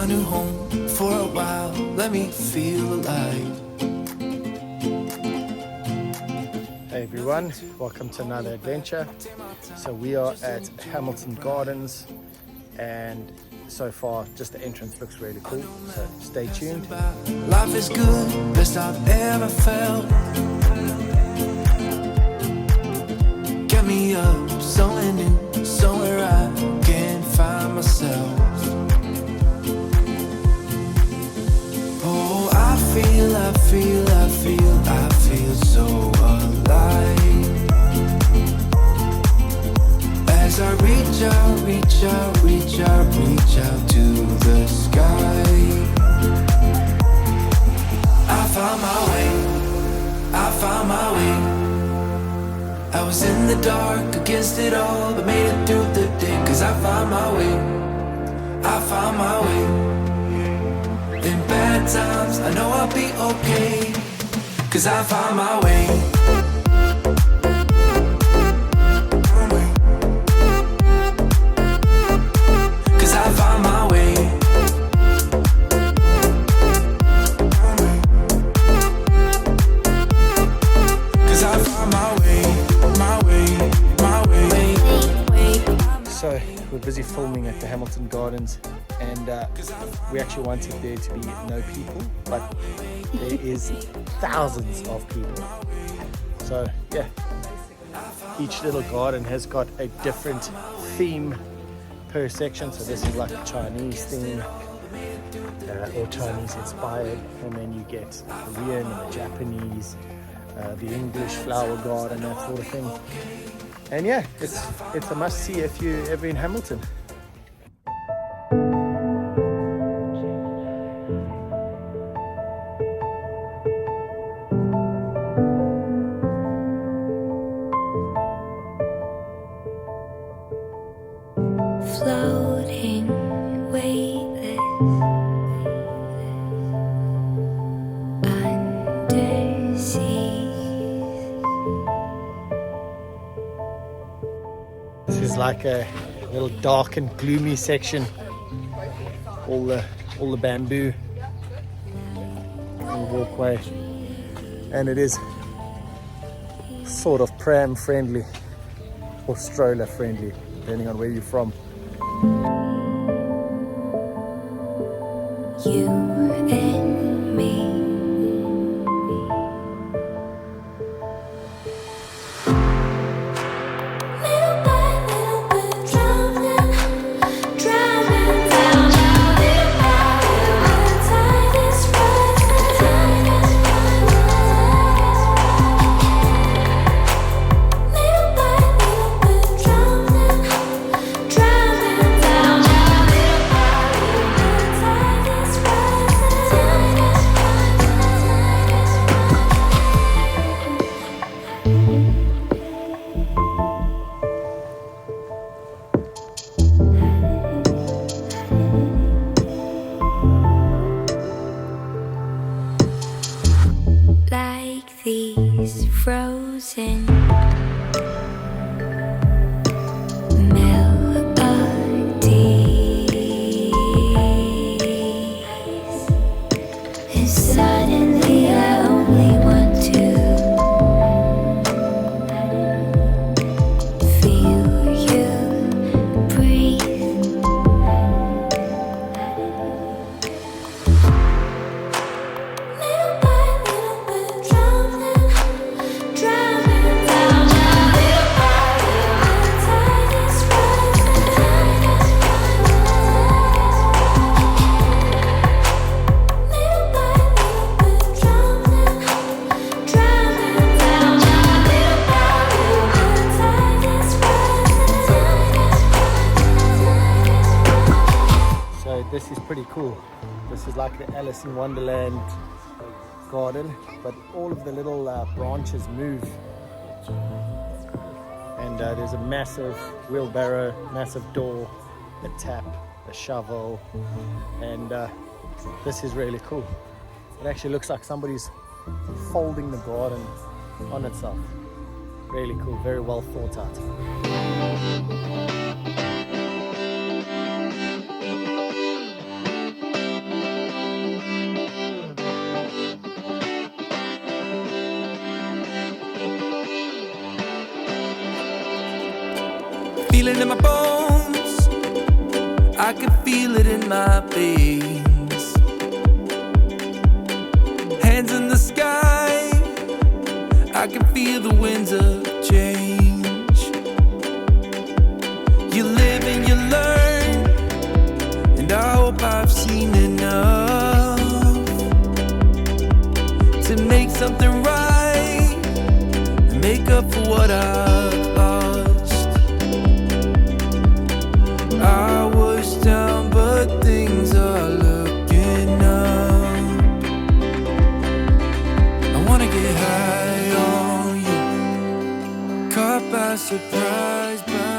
a new home for a while. Let me feel alive. Hey everyone, welcome to another adventure. So we are at Hamilton Gardens, and so far just the entrance looks really cool, so stay tuned. Life is good, best I've ever felt. Get me up, somewhere new, somewhere I can find myself. Oh, I feel so alive. As I reach out to the sky. I found my way. I was in the dark against it all, but made it through the day. Cause I found my way. In bad times, I know I'll be okay. Cause I found my way. Cause I found my way. Cause I found my way. So we're busy filming at the Hamilton Gardens, and we actually wanted there to be no people, but there is thousands of people. So yeah, each little garden has got a different theme per section. So this is like a Chinese theme or Chinese inspired, and then you get the Korean and the Japanese, the English flower garden, that sort of thing. And yeah, it's a must see if you're ever in Hamilton. Floating, weightless, undersea. This is like a little dark and gloomy section. All the bamboo and walkway, and it is sort of pram friendly or stroller friendly, depending on where you're from. You and me. Little by little, we're drowning down. Little by little, the tide is rising. Little by little, we're drowning down. Little by little, the tide is rising. Like these frozen melodies, and suddenly I only want to feel you breathe. Little by little, we're drowning down. Little by little, the tide is rising. Little by little, we're drowning down. Little by little, the tide is rising. So this is pretty cool. This is like the Alice in Wonderland garden, but all of the little branches move. And there's a massive wheelbarrow, massive door, a tap, a shovel, and this is really cool. It actually looks like somebody's folding the garden on itself. Really cool, very well thought out. feel it in my bones, I can feel it in my veins. Hands in the sky, I can feel the winds of change. You live and you learn, and I hope I've seen enough to make something right and make up for what I've lost. I was down, but things are looking up. I wanna get high on you, caught by surprise by